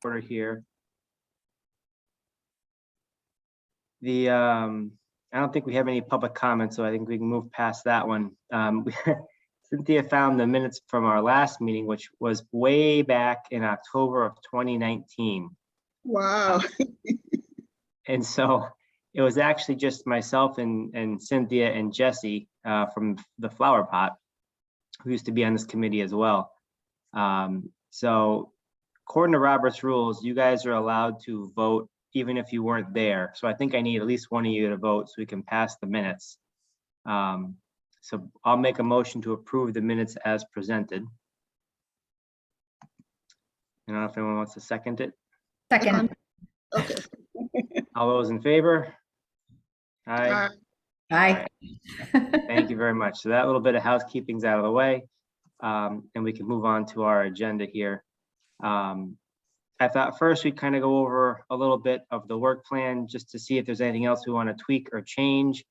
order here. I don't think we have any public comments, so I think we can move past that one. Cynthia found the minutes from our last meeting, which was way back in October of 2019. Wow. And so it was actually just myself and Cynthia and Jesse from the Flower Pot, who used to be on this committee as well. So according to Robert's rules, you guys are allowed to vote even if you weren't there. So I think I need at least one of you to vote so we can pass the minutes. So I'll make a motion to approve the minutes as presented. I don't know if anyone wants to second it. Second. Okay. All those in favor? Aye. Aye. Thank you very much. So that little bit of housekeeping's out of the way, and we can move on to our agenda here. I thought first we'd kind of go over a little bit of the work plan just to see if there's anything else we want to tweak or change,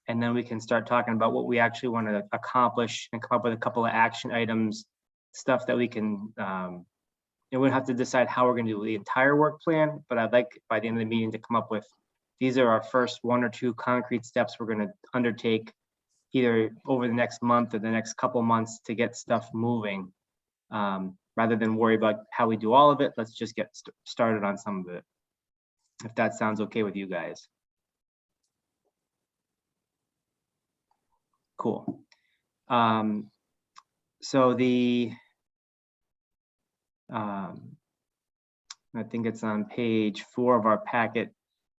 and then we can start talking about what we actually want to accomplish and come up with a couple of action items, stuff that we can. And we'll have to decide how we're going to do the entire work plan, but I'd like by the end of the meeting to come up with, these are our first 1 or 2 concrete steps we're going to undertake either over the next month or the next couple months to get stuff moving. Rather than worry about how we do all of it, let's just get started on some of it, if that sounds okay with you guys. Cool. So I think it's on page 4 of our packet.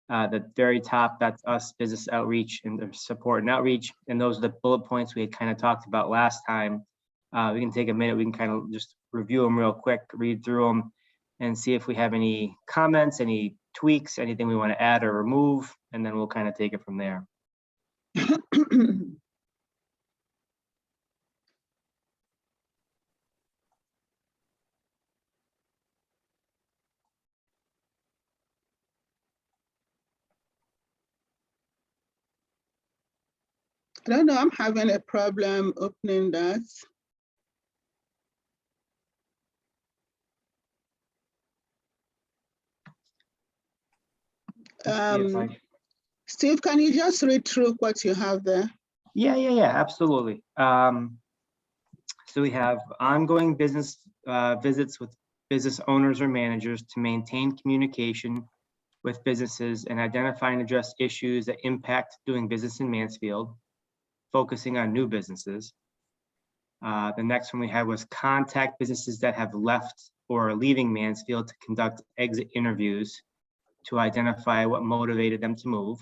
The very top, that's us, business outreach and the support and outreach. And those are the bullet points we had kind of talked about last time. We can take a minute, we can kind of just review them real quick, read through them and see if we have any comments, any tweaks, anything we want to add or remove, and then we'll kind of take it from there. I don't know, I'm having a problem opening that. Steve, can you just read through what you have there? Yeah, absolutely. So we have ongoing business visits with business owners or managers to maintain communication with businesses and identify and address issues that impact doing business in Mansfield, focusing on new businesses. The next one we had was contact businesses that have left or are leaving Mansfield to conduct exit interviews to identify what motivated them to move.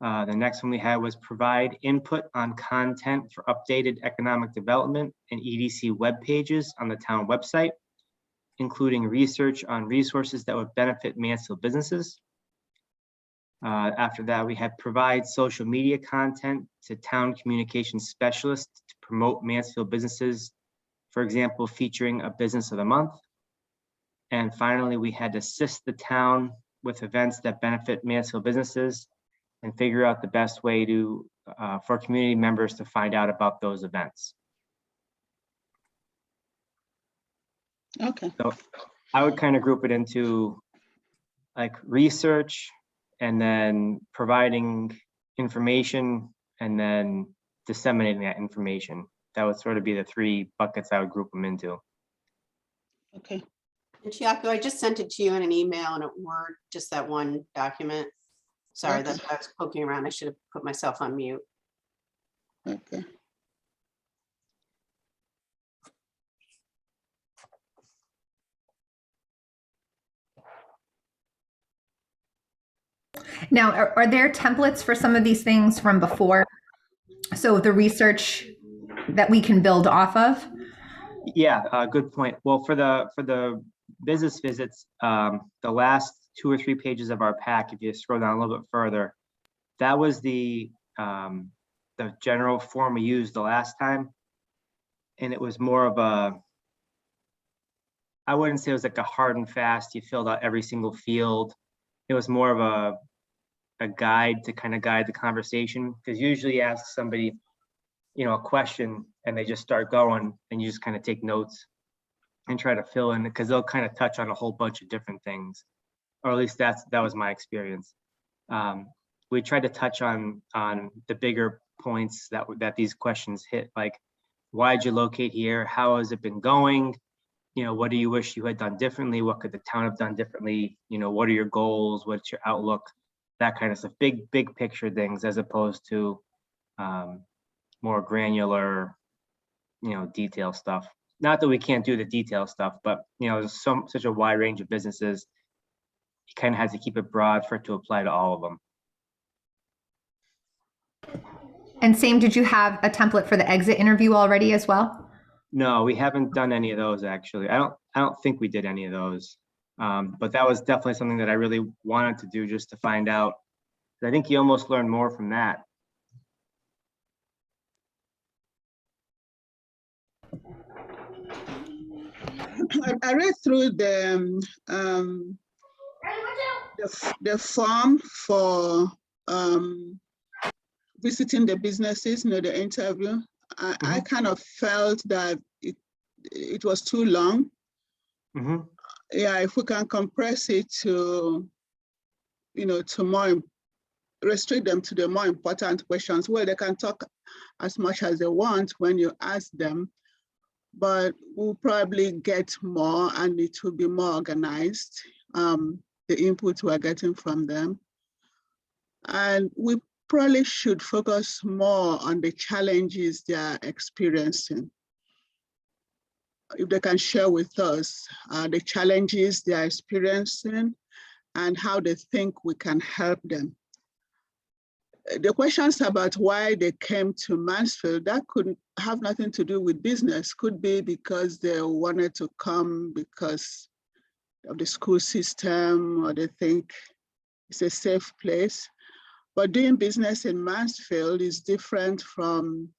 The next one we had was provide input on content for updated economic development and EDC web pages on the town website, including research on resources that would benefit Mansfield businesses. After that, we had provide social media content to town communication specialists to promote Mansfield businesses, for example, featuring a business of the month. And finally, we had to assist the town with events that benefit Mansfield businesses and figure out the best way to for community members to find out about those events. Okay. So I would kind of group it into like research and then providing information and then disseminating that information. That would sort of be the 3 buckets I would group them into. Okay. And Chiako, I just sent it to you in an email and a Word, just that one document. Sorry, Okay. that's why I was poking around. I should have put myself on mute. Okay. Now, are there templates for some of these things from before? So the research that we can build off of? Yeah, good point. Well, for the business visits, the last 2 or 3 pages of our pack, if you scroll down a little bit further, that was the general form we used the last time. And it was more of a, I wouldn't say it was like a hard and fast, you filled out every single field. It was more of a guide to kind of guide the conversation, because usually you ask somebody, you know, a question and they just start going and you just kind of take notes. and try to fill in, because they'll kind of touch on a whole bunch of different things, or at least that was my experience. We tried to touch on the bigger points that these questions hit, like why'd you locate here? How has it been going? What do you wish you had done differently? What could the town have done differently? What are your goals? What's your outlook? That kind of stuff. Big picture things, as opposed to more granular, detail stuff. Not that we can't do the detail stuff, but there's such a wide range of businesses. You kind of have to keep it broad for it to apply to all of them. And same, did you have a template for the exit interview already as well? No, we haven't done any of those, actually. I don't think we did any of those. But that was definitely something that I really wanted to do, just to find out. I think you almost learn more from that. I read through the form for visiting the businesses, the interview. I kind of felt that it was too long. Mm-hmm. Yeah, if we can compress it to, to more, restrict them to the more important questions, where they can talk as much as they want when you ask them, but we'll probably get more and it will be more organized, the input we're getting from them. And we probably should focus more on the challenges they are experiencing. If they can share with us the challenges they are experiencing and how they think we can help them. The questions about why they came to Mansfield, that could have nothing to do with business. Could be because they wanted to come because of the school system, or they think it's a safe place. But doing business in Mansfield is different from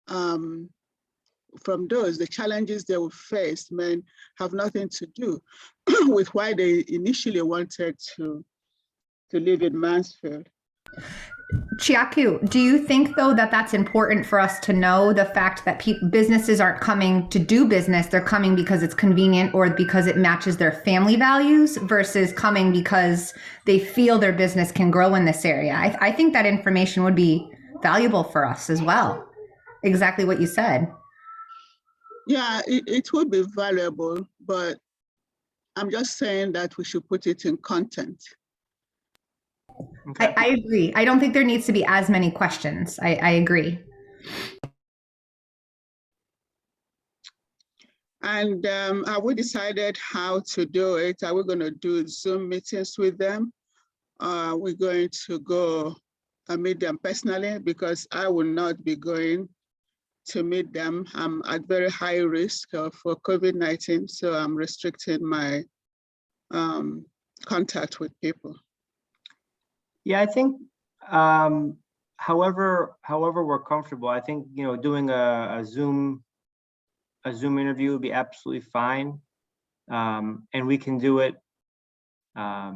those. The challenges they will face may have nothing to do with why they initially wanted to live in Mansfield. Chiaku, do you think though that that's important for us to know, the fact that businesses aren't coming to do business, they're coming because it's convenient or because it matches their family values, versus coming because they feel their business can grow in this area? I think that information would be valuable for us as well. Exactly what you said. Yeah, it would be valuable, but I'm just saying that we should put it in content. Okay. I agree. I don't think there needs to be as many questions. I agree. And have we decided how to do it? Are we going to do Zoom meetings with them? We're going to go and meet them personally, because I will not be going to meet them. I'm at very high risk for COVID-19, so I'm restricting my contact with people. Yeah, I think however we're comfortable, I think doing a Zoom interview would be absolutely fine, and we can do it. I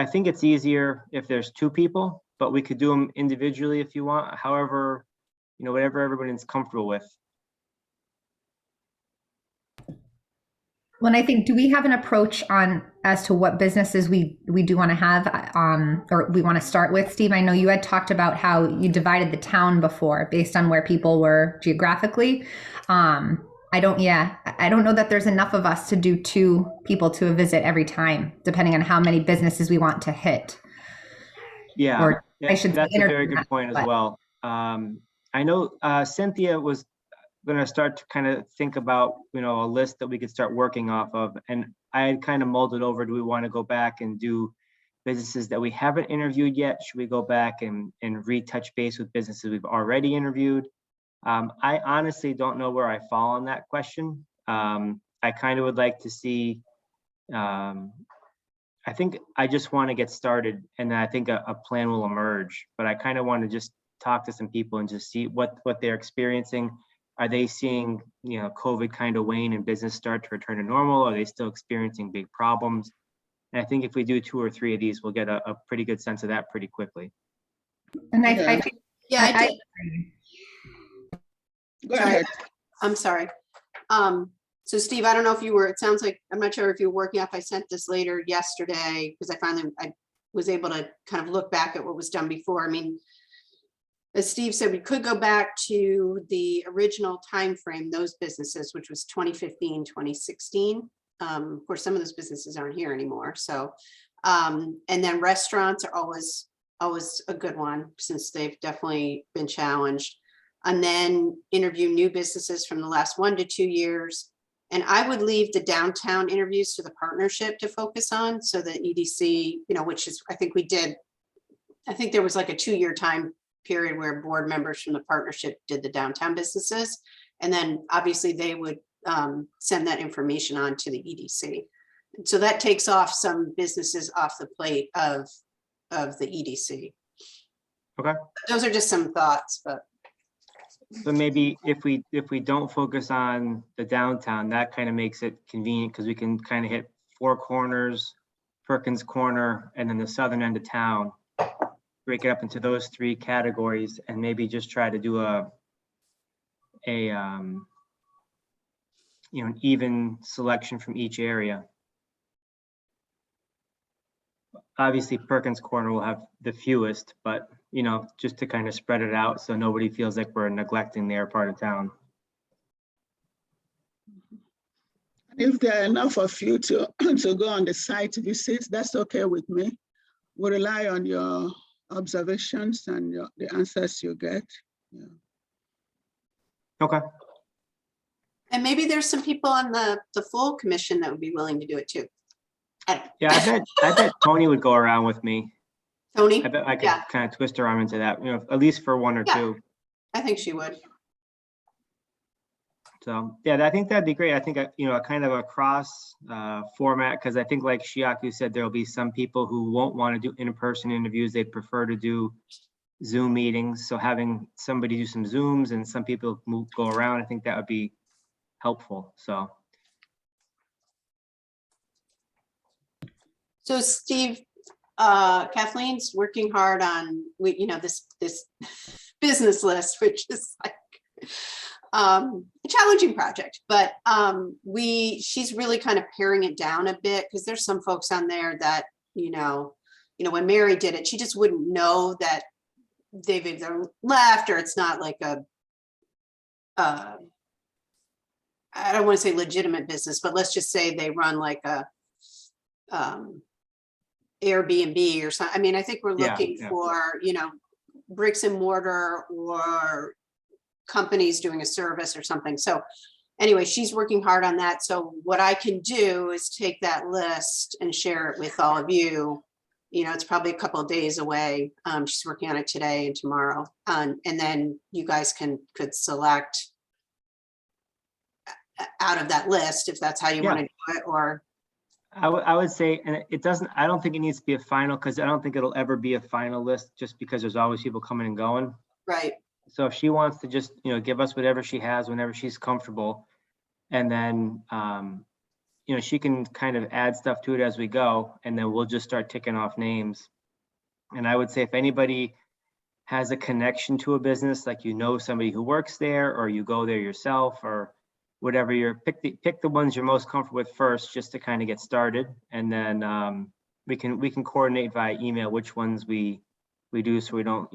think it's easier if there's two people, but we could do them individually if you want. However, whatever everybody's comfortable with. Well, I think, do we have an approach as to what businesses we do want to have, or we want to start with? Steve, I know you had talked about how you divided the town before based on where people were geographically. I don't know that there's enough of us to do 2 people to a visit every time, depending on how many businesses we want to hit. Yeah, Or I should that's a very good point as but well. I know Cynthia was going to start to kind of think about, a list that we could start working off of. And I had kind of mulled it over. Do we want to go back and do businesses that we haven't interviewed yet? Should we go back and retouch base with businesses we've already interviewed? I honestly don't know where I fall on that question. I kind of would like to see, I think I just want to get started, and then I think a plan will emerge. But I kind of want to just talk to some people and just see what they're experiencing. Are they seeing, COVID kind of wane and business start to return to normal? Are they still experiencing big problems? And I think if we do 2 or 3 of these, we'll get a pretty good sense of that pretty quickly. And I think, Yeah, I did. Go ahead. I'm sorry. So Steve, I don't know if you were, it sounds like, I'm not sure if you were working off, I sent this later yesterday, because I was able to kind of look back at what was done before. I mean, as Steve said, we could go back to the original time frame, those businesses, which was 2015, 2016. Of course, some of those businesses aren't here anymore. So, and then restaurants are always a good one, since they've definitely been challenged. And then interview new businesses from the last 1 to 2 years. And I would leave the downtown interviews to the partnership to focus on. So the EDC, which is, I think we did, I think there was like a 2-year time period where board members from the partnership did the downtown businesses. And then obviously they would send that information on to the EDC. And so that takes off some businesses off the plate of the EDC. Okay. Those are just some thoughts, but. So maybe if we don't focus on the downtown, that kind of makes it convenient, because we can kind of hit Four Corners, Perkins Corner, and then the southern end of town, break it up into those 3 categories, and maybe just try to do an even selection from each area. Obviously, Perkins Corner will have the fewest, but just to kind of spread it out so nobody feels like we're neglecting their part of town. If there are enough of you to go on the site visits, that's okay with me. We rely on your observations and the answers you get. Yeah. Okay. And maybe there's some people on the full commission that would be willing to do it too. Yeah, I bet Tony would go around with me. Tony? I bet I could kind of twist her arm into that, at least for 1 or 2. I think she would. So yeah, I think that'd be great. I think a kind of a cross format, because I think, like Chiaku said, there'll be some people who won't want to do in-person interviews. They'd prefer to do Zoom meetings. So having somebody do some Zooms and some people go around, I think that would be helpful. So Steve, Kathleen's working hard on this business list, which is like a challenging project, but she's really kind of paring it down a bit, because there's some folks on there that when Mary did it, she just wouldn't know that they've either left, or it's not like I don't want to say legitimate business, but let's just say they run like a Airbnb or something. I mean, I think we're looking for, bricks and mortar or companies doing a service or something. So anyway, she's working hard on that. So what I can do is take that list and share it with all of you. It's probably a couple of days away. She's working on it today and tomorrow. And then you guys could select out of that list, if that's how you want to do it, or. I would say, and I don't think it needs to be a final, because I don't think it'll ever be a final list, just because there's always people coming and going. Right. So if she wants to just, give us whatever she has whenever she's comfortable, and then, she can kind of add stuff to it as we go, and then we'll just start ticking off names. And I would say if anybody has a connection to a business, like somebody who works there, or you go there yourself, or whatever, pick the ones you're most comfortable with first, just to kind of get started, and then we can coordinate via email which ones we do, so we don't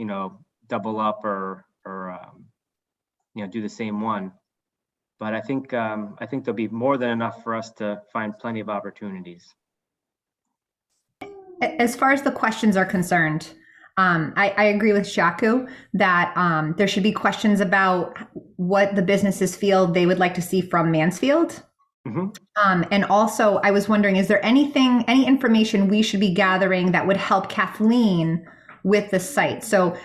double up or do the same one. But I think there'll be more than enough for us to find plenty of opportunities. As far as the questions are concerned, I agree with Shaku that there should be questions about what the businesses feel they would like to see from Mansfield. Mm-hmm. And also, I was wondering, is there any information we should be gathering that would help Kathleen with the site? So,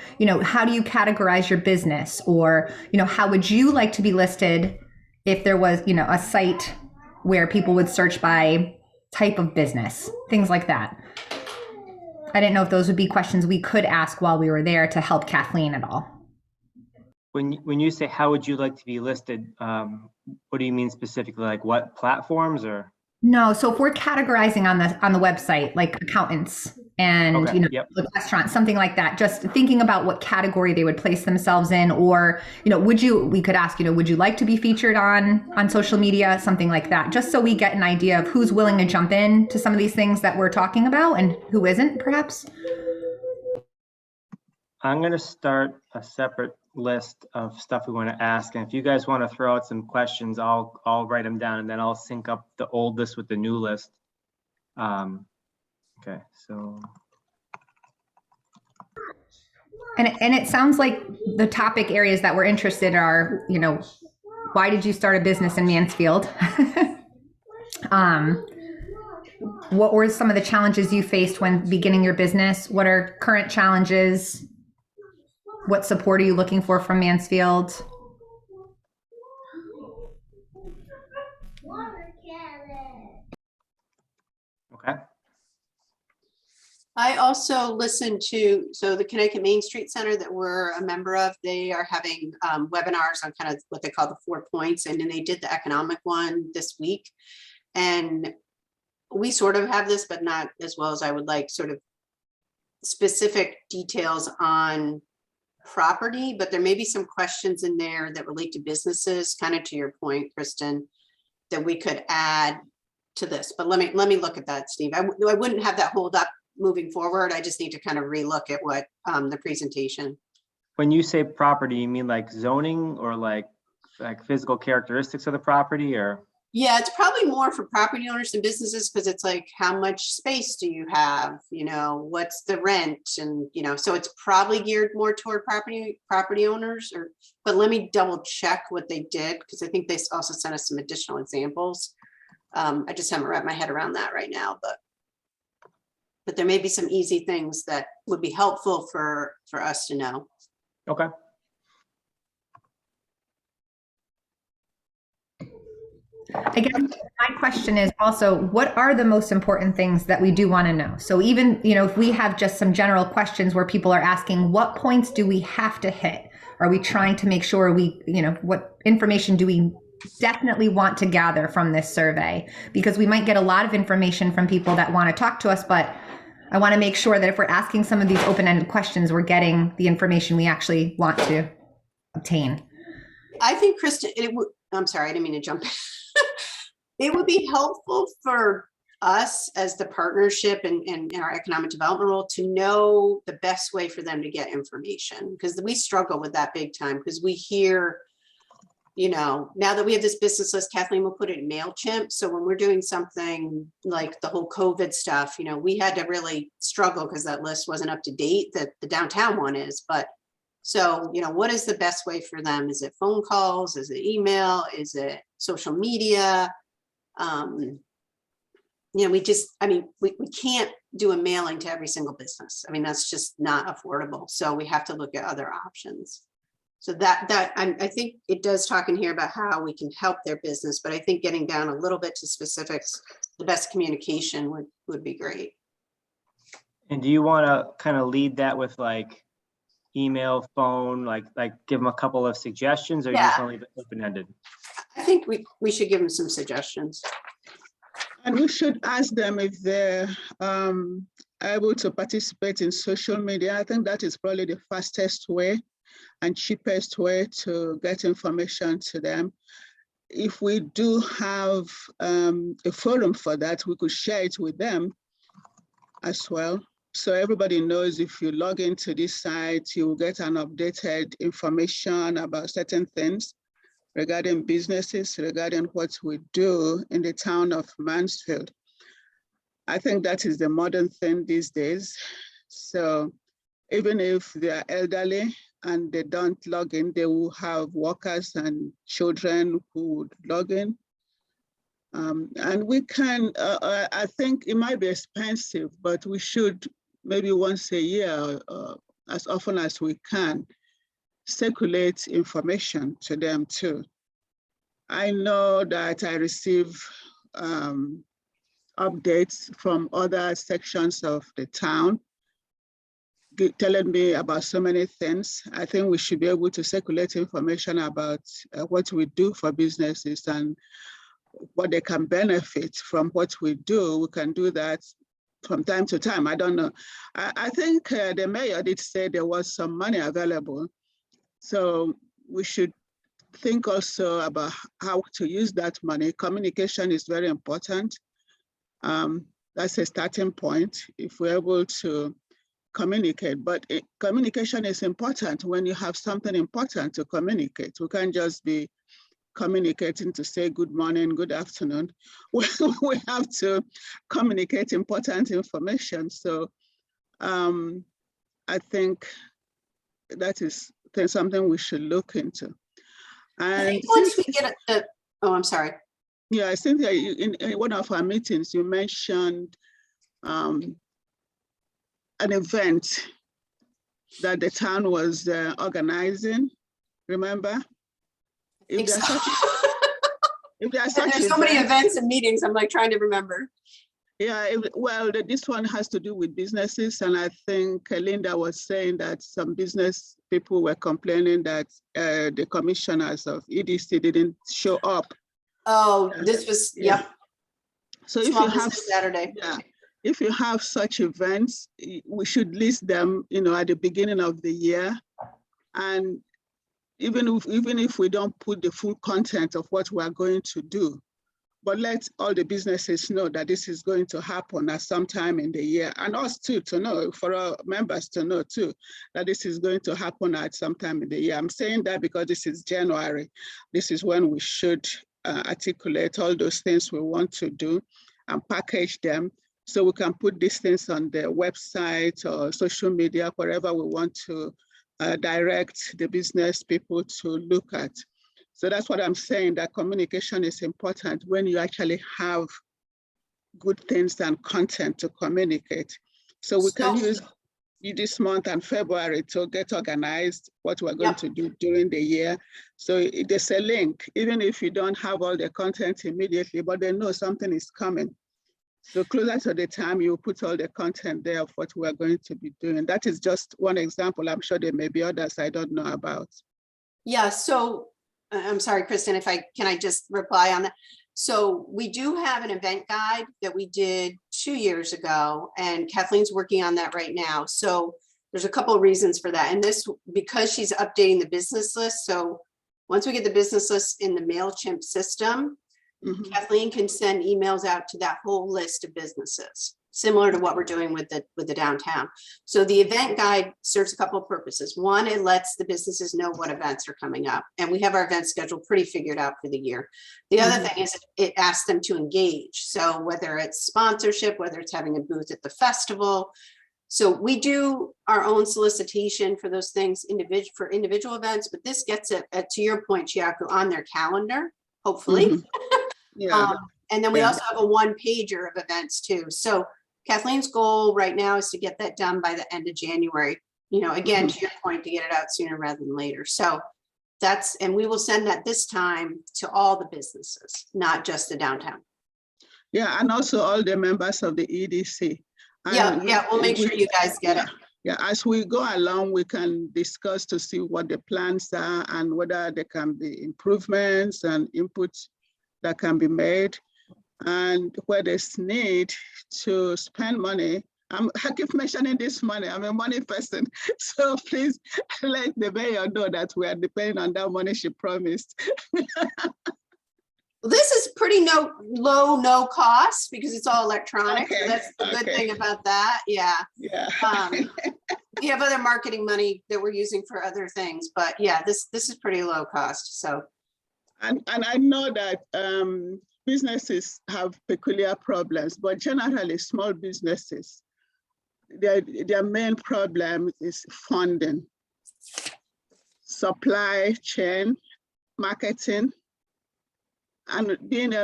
how do you categorize your business? Or, how would you like to be listed if there was, a site where people would search by type of business, things like that? I didn't know if those would be questions we could ask while we were there to help Kathleen at all. When you say how would you like to be listed, what do you mean specifically? Like what platforms or? No, so if we're categorizing on the website, like accountants and, Okay, you know, yep. like restaurants, something like that, just thinking about what category they would place themselves in, or, you know, we could ask, you know, would you like to be featured on social media, something like that, just so we get an idea of who's willing to jump in to some of these things that we're talking about and who isn't, perhaps. I'm going to start a separate list of stuff we want to ask. And if you guys want to throw out some questions, I'll write them down and then I'll sync up the old list with the new list. Okay, so. And it sounds like the topic areas that we're interested are, you know, why did you start a business in Mansfield? What were some of the challenges you faced when beginning your business? What are current challenges? What support are you looking for from Mansfield? Okay. I also listened to, so the Connecticut Main Street Center that we're a member of, they are having webinars on kind of what they call the 4 points. And then they did the economic one this week. And we sort of have this, but not as well as I would like, sort of specific details on property, but there may be some questions in there that relate to businesses, kind of to your point, Kristen, that we could add to this. But let me look at that, Steve. I wouldn't have that hold up moving forward. I just need to kind of relook at what the presentation. When you say property, you mean like zoning or like physical characteristics of the property, or? Yeah, it's probably more for property owners and businesses, because it's like, how much space do you have? You know, what's the rent? And, you know, so it's probably geared more toward property owners, but let me double check what they did, because I think they also sent us some additional examples. I just haven't wrapped my head around that right now, but there may be some easy things that would be helpful for us to know. Okay. I guess my question is also, what are the most important things that we do want to know? So even, you know, if we have just some general questions where people are asking, what points do we have to hit? Are we trying to make sure we, you know, what information do we definitely want to gather from this survey? Because we might get a lot of information from people that want to talk to us, but I want to make sure that if we're asking some of these open-ended questions, we're getting the information we actually want to obtain. I think, Kristen, I'm sorry, I didn't mean to jump in. It would be helpful for us as the partnership and in our economic development role to know the best way for them to get information, because we struggle with that big time, because we hear, you know, now that we have this business list, Kathleen will put it in MailChimp. So when we're doing something like the whole COVID stuff, you know, we had to really struggle because that list wasn't up to date, that the downtown one is. But so, you know, what is the best way for them? Is it phone calls? Is it email? Is it social media? You know, we can't do a mailing to every single business. I mean, that's just not affordable. So we have to look at other options. So I think it does talk in here about how we can help their business, but I think getting down a little bit to specifics, the best communication would be great. And do you want to kind of lead that with like email, phone, like give them a couple of suggestions, or you just want to leave it open-ended? I think we should give them some suggestions. And we should ask them if they're able to participate in social media. I think that is probably the fastest way and cheapest way to get information to them. If we do have a forum for that, we could share it with them as well. So everybody knows if you log into this site, you will get an updated information about certain things regarding businesses, regarding what we do in the town of Mansfield. I think that is the modern thing these days. So even if they are elderly and they don't log in, they will have workers and children who would log in. And we can, I think it might be expensive, but we should maybe once a year, as often as we can, circulate information to them too. I know that I receive updates from other sections of the town telling me about so many things. I think we should be able to circulate information about what we do for businesses and what they can benefit from what we do. We can do that from time to time. I don't know. I think the mayor did say there was some money available. So we should think also about how to use that money. Communication is very important. That's a starting point if we're able to communicate. But communication is important when you have something important to communicate. We can't just be communicating to say good morning, good afternoon. We have to communicate important information. So I think that is something we should look into. And I think once we get at oh, I'm sorry. Yeah, I think that in one of our meetings, you mentioned an event that the town was organizing, remember? If there's so many events and meetings, I'm like trying to remember. Yeah, well, this one has to do with businesses. And I think Linda was saying that some business people were complaining that the commissioners of EDC didn't show up. Oh, this was, yep. So if you have Saturday. Yeah, if you have such events, we should list them, at the beginning of the year. And even if we don't put the full content of what we are going to do, but let all the businesses know that this is going to happen at some time in the year, and us too to know, for our members to know too, that this is going to happen at some time in the year. I'm saying that because this is January. This is when we should articulate all those things we want to do and package them so we can put these things on the website or social media, wherever we want to direct the business people to look at. So that's what I'm saying, that communication is important when you actually have good things and content to communicate. So we can use this month and February to get organized what we're going to do during the year. So there's a link, even if you don't have all the content immediately, but they know something is coming. So closer to the time, you put all the content there of what we're going to be doing. That is just one example. I'm sure there may be others I don't know about. Yeah, so I'm sorry, Kristen, can I just reply on that? So we do have an event guide that we did 2 years ago, and Kathleen's working on that right now. So there's a couple of reasons for that. And this, because she's updating the business list. So once we get the business list in the MailChimp system, Kathleen can send emails out to that whole list of businesses, similar to what we're doing with the downtown. So the event guide serves a couple of purposes. One, it lets the businesses know what events are coming up, and we have our event schedule pretty figured out for the year. The other thing is it asks them to engage. So whether it's sponsorship, whether it's having a booth at the festival. So we do our own solicitation for those things for individual events, but this gets it, to your point, Chiaku, on their calendar, hopefully. And then we also have a one-pager of events too. So Kathleen's goal right now is to get that done by the end of January. Again, to your point, to get it out sooner rather than later. So and we will send that this time to all the businesses, not just the downtown. Yeah, and also all the members of the EDC. And we'll make sure you guys get it. Yeah, as we go along, we can discuss to see what the plans are and whether there can be improvements and inputs that can be made, and where there's need to spend money. I keep mentioning this money. I'm a money person. So please let the mayor know that we are depending on that money she promised. This is pretty no cost because it's all electronic. Okay. So that's the good thing about that. Yeah. We have other marketing money that we're using for other things, but yeah, this is pretty low cost. So. And I know that businesses have peculiar problems, but generally small businesses, their main problem is funding, supply chain, marketing, and being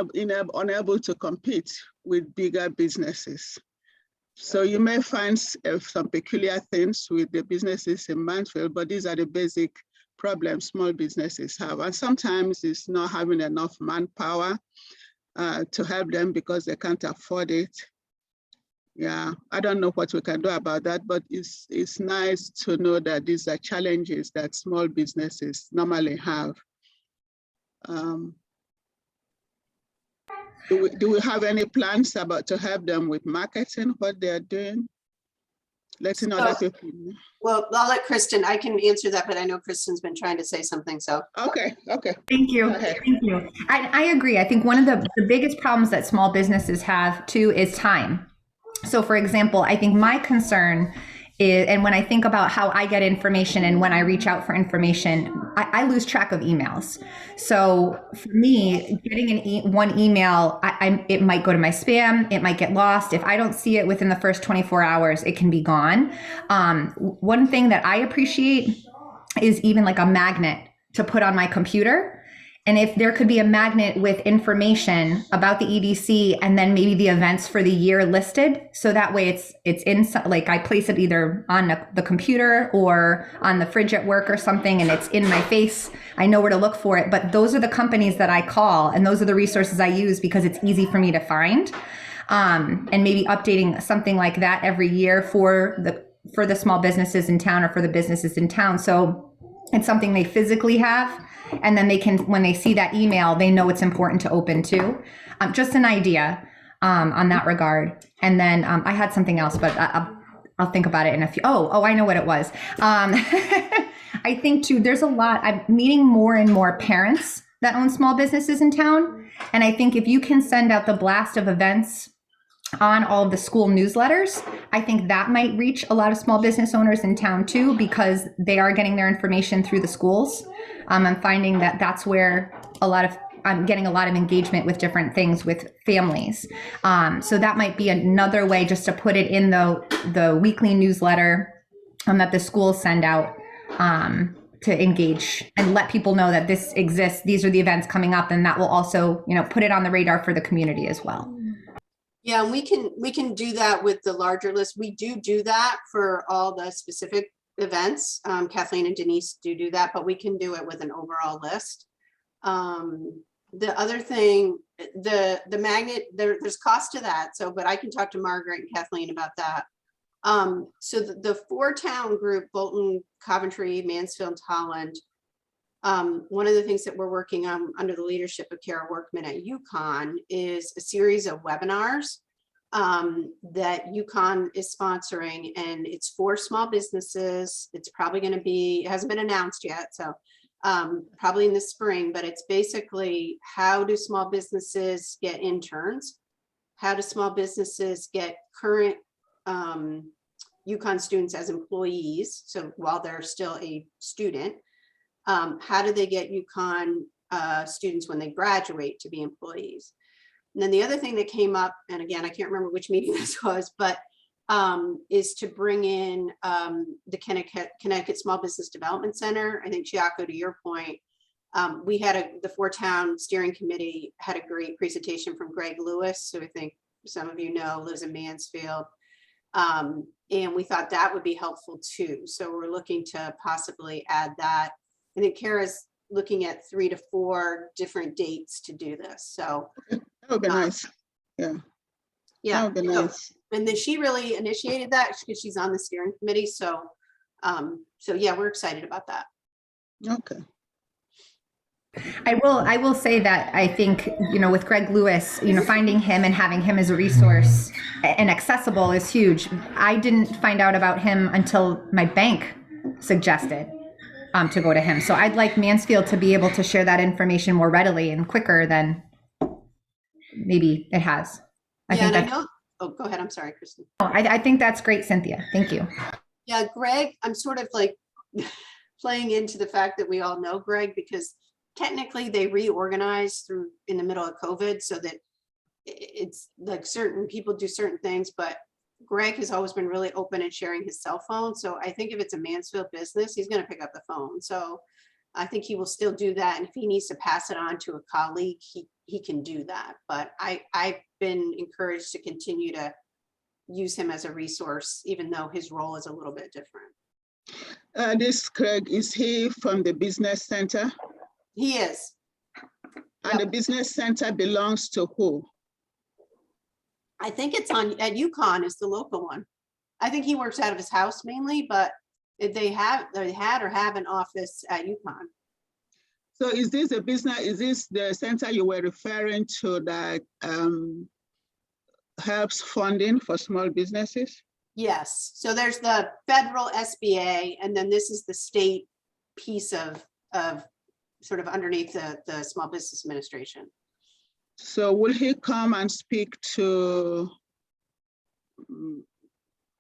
unable to compete with bigger businesses. So you may find some peculiar things with the businesses in Mansfield, but these are the basic problems small businesses have. And sometimes it's not having enough manpower to help them because they can't afford it. Yeah, I don't know what we can do about that, but it's nice to know that these are challenges that small businesses normally have. Do we have any plans about to help them with marketing, what they're doing? Letting other people know. Well, I'll let Kristen, I can answer that, but I know Kristen's been trying to say something, so. Okay. Thank you. Go ahead. Thank you. I agree. I think one of the biggest problems that small businesses have too is time. So for example, I think my concern is, and when I think about how I get information and when I reach out for information, I lose track of emails. So for me, getting one email, it might go to my spam, it might get lost. If I don't see it within the first 24 hours, it can be gone. One thing that I appreciate is even like a magnet to put on my computer. And if there could be a magnet with information about the EDC and then maybe the events for the year listed, so that way it's in, like I place it either on the computer or on the fridge at work or something, and it's in my face. I know where to look for it. But those are the companies that I call, and those are the resources I use because it's easy for me to find. And maybe updating something like that every year for the small businesses in town or for the businesses in town. So it's something they physically have. And then they can, when they see that email, they know it's important to open too. Just an idea on that regard. And then I had something else, but I'll think about it in a few. Oh, I know what it was. I think too, there's a lot, I'm meeting more and more parents that own small businesses in town. And I think if you can send out the blast of events on all of the school newsletters, I think that might reach a lot of small business owners in town too, because they are getting their information through the schools. I'm finding that that's where I'm getting a lot of engagement with different things with families. So that might be another way just to put it in the weekly newsletter that the schools send out to engage and let people know that this exists. These are the events coming up, and that will also, put it on the radar for the community as well. Yeah, and we can do that with the larger list. We do that for all the specific events. Kathleen and Denise do that, but we can do it with an overall list. The other thing, the magnet, there's cost to that. So, but I can talk to Margaret and Kathleen about that. So the 4-town group, Bolton, Coventry, Mansfield, Holland. One of the things that we're working on under the leadership of Kara Workman at UConn is a series of webinars that UConn is sponsoring, and it's for small businesses. It's probably going to be, it hasn't been announced yet, so probably in the spring, but it's basically how do small businesses get interns? How do small businesses get current UConn students as employees? So while they're still a student, how do they get UConn students when they graduate to be employees? And then the other thing that came up, and again, I can't remember which meeting this was, but is to bring in the Connecticut Small Business Development Center. I think, Chiako, to your point, we had the 4-town steering committee had a great presentation from Greg Lewis, who I think some of you know lives in Mansfield. And we thought that would be helpful too. So we're looking to possibly add that. I think Kara's looking at 3 to 4 different dates to do this. So that would be nice. Yeah. Yeah. That would be nice. And then she really initiated that because she's on the steering committee. So, so yeah, we're excited about that. Okay. I will say that I think, with Greg Lewis, finding him and having him as a resource and accessible is huge. I didn't find out about him until my bank suggested to go to him. So I'd like Mansfield to be able to share that information more readily and quicker than maybe it has. I know. Oh, go ahead. I'm sorry, Kristen. I think that's great, Cynthia. Thank you. Yeah, Greg, I'm sort of like playing into the fact that we all know Greg because technically they reorganized in the middle of COVID, so that it's like certain people do certain things, but Greg has always been really open and sharing his cell phone. So I think if it's a Mansfield business, he's going to pick up the phone. So I think he will still do that. And if he needs to pass it on to a colleague, he can do that. But I've been encouraged to continue to use him as a resource, even though his role is a little bit different. This Craig, is he from the business center? He is. And the business center belongs to who? I think it's at UConn is the local one. I think he works out of his house mainly, but they had or have an office at UConn. So is this a business, is this the center you were referring to that helps funding for small businesses? Yes, so there's the federal SBA, and then this is the state piece of sort of underneath the Small Business Administration. So will he come and speak to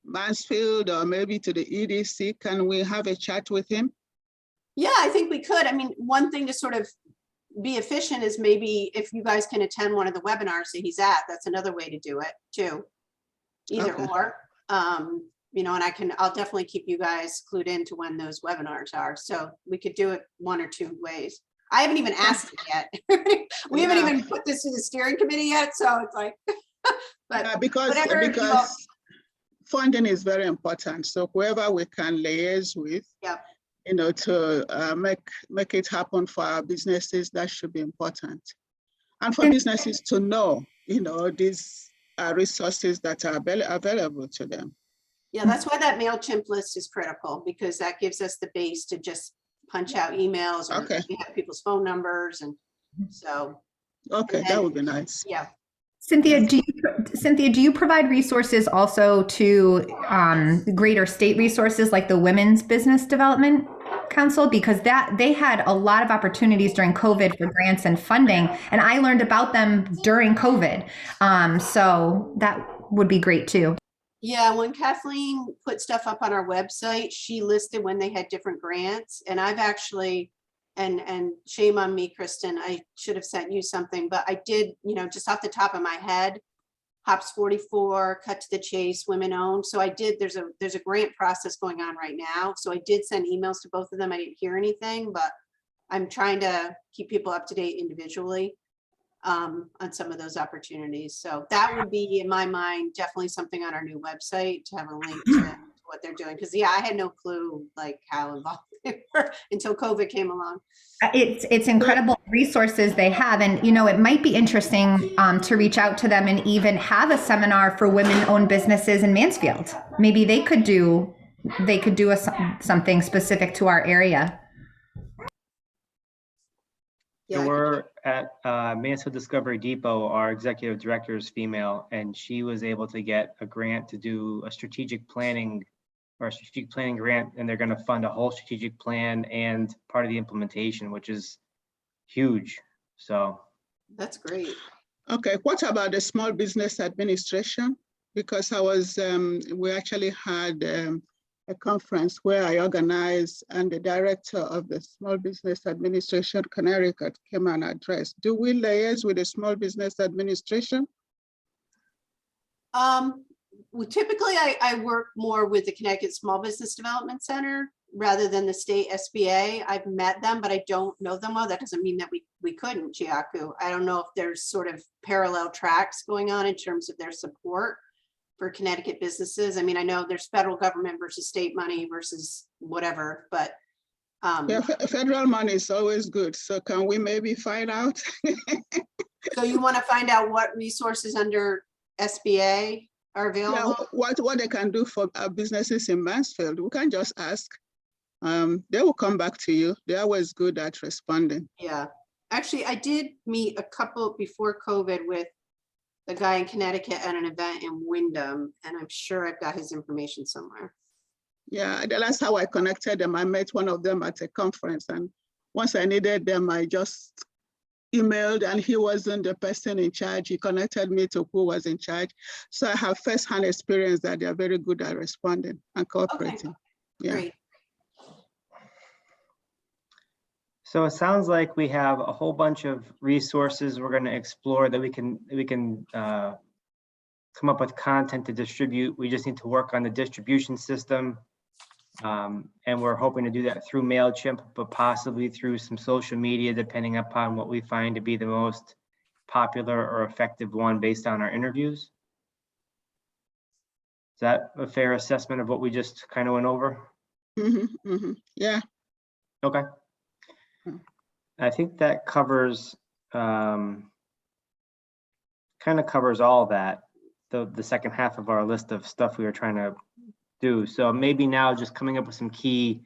Mansfield or maybe to the EDC? Can we have a chat with him? Yeah, I think we could. I mean, one thing to sort of be efficient is maybe if you guys can attend one of the webinars that he's at, that's another way to do it too. Either Okay. or, you know, and I'll definitely keep you guys clued into when those webinars are. So we could do it one or two ways. I haven't even asked it yet. We haven't even put this to the steering committee yet. So it's like, but because whatever you all- funding is very important. So whoever we can liaise with, Yep. you know, to make it happen for our businesses, that should be important. And for businesses to know, you know, these resources that are available to them. Yeah, that's why that MailChimp list is critical, because that gives us the base to just punch out emails or Okay. we have people's phone numbers. And so, Okay, that would be nice. yeah. Cynthia, do you provide resources also to greater state resources like the Women's Business Development Council? Because they had a lot of opportunities during COVID for grants and funding, and I learned about them during COVID. So that would be great too. Yeah, when Kathleen put stuff up on our website, she listed when they had different grants, and I've actually, and shame on me, Kristen, I should have sent you something, but I did, you know, just off the top of my head, Hops 44, Cut to the Chase, Women Owned. So I did, there's a grant process going on right now. So I did send emails to both of them. I didn't hear anything, but I'm trying to keep people up to date individually on some of those opportunities. So that would be, in my mind, definitely something on our new website to have a link to what they're doing. Because yeah, I had no clue like how involved they were until COVID came along. It's incredible resources they have, and you know, it might be interesting to reach out to them and even have a seminar for women-owned businesses in Mansfield. Maybe they could do something specific to our area. So Yeah, we're at Mansfield Discovery Depot. Our executive director is female, and she was able to get a grant to do a strategic planning grant, and they're going to fund a whole strategic plan and part of the implementation, which is huge. So that's great. Okay, what about the Small Business Administration? Because we actually had a conference where I organized, and the director of the Small Business Administration, Connecticut, came and addressed. Do we liaise with the Small Business Administration? Well, typically I work more with the Connecticut Small Business Development Center rather than the state SBA. I've met them, but I don't know them well. That doesn't mean that we couldn't, Chiaku. I don't know if there's sort of parallel tracks going on in terms of their support for Connecticut businesses. I mean, I know there's federal government versus state money versus whatever, but Yeah, federal money is always good. So can we maybe find out? so you want to find out what resources under SBA are available? Yeah, what they can do for our businesses in Mansfield. We can just ask. They will come back to you. They're always good at responding. Yeah, actually, I did meet a couple before COVID with a guy in Connecticut at an event in Wyndham, and I'm sure I've got his information somewhere. Yeah, that's how I connected them. I met one of them at a conference, and once I needed them, I just emailed, and he wasn't the person in charge. He connected me to who was in charge. So I have firsthand experience that they're very good at responding and cooperating. Yeah. Great. So it sounds like we have a whole bunch of resources we're going to explore that we can come up with content to distribute. We just need to work on the distribution system. And we're hoping to do that through MailChimp, but possibly through some social media, depending upon what we find to be the most popular or effective one based on our interviews. Is that a fair assessment of what we just kind of went over? Yeah. Okay. I think that covers, kind of covers all that, the second half of our list of stuff we were trying to do. So maybe now just coming up with some key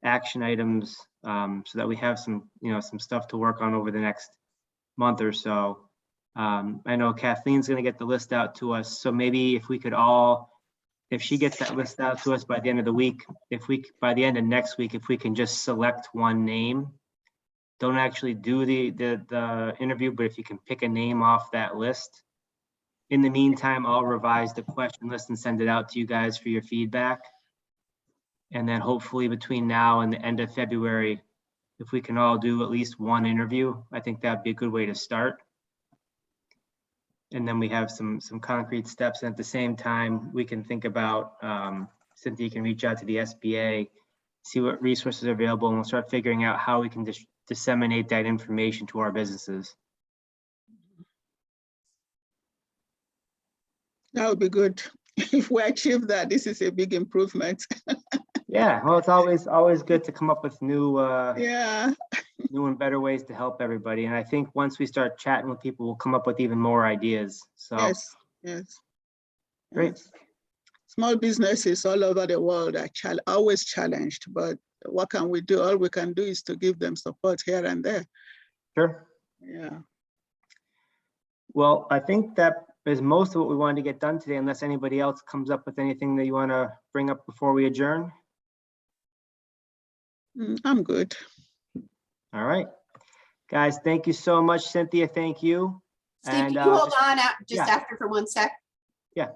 action items, so that we have some, some stuff to work on over the next month or so. I know Kathleen's gonna get the list out to us, so maybe if we could all, if she gets that list out to us by the end of the week, by the end of next week, if we can just select one name, don't actually do the interview, but if you can pick a name off that list. In the meantime, I'll revise the question list and send it out to you guys for your feedback. And then hopefully between now and the end of February, if we can all do at least one interview, I think that'd be a good way to start. And then we have some concrete steps. And at the same time, we can think about, Cynthia can reach out to the SBA, see what resources are available, and we'll start figuring out how we can disseminate that information to our businesses. That would be good. If we achieve that, this is a big improvement. Yeah, well, it's always good to come up with new Yeah. new and better ways to help everybody. And I think once we start chatting with people, we'll come up with even more ideas. So Yes. Great. Yes. Small businesses all over the world are always challenged, but what can we do? All we can do is to give them support here and there. Sure. Yeah. Well, I think that is most of what we wanted to get done today, unless anybody else comes up with anything that you want to bring up before we adjourn. I'm good. All right. Guys, thank you so much. Cynthia, thank you. Steve, And, can you hold on out just yeah. after for 1 sec? Yeah.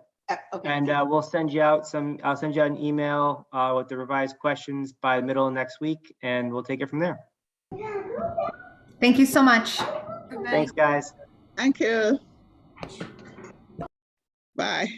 Okay. And we'll send you out I'll send you out an email with the revised questions by the middle of next week, and we'll take it from there. Thank you so much. Thanks, guys. Thank you. Bye.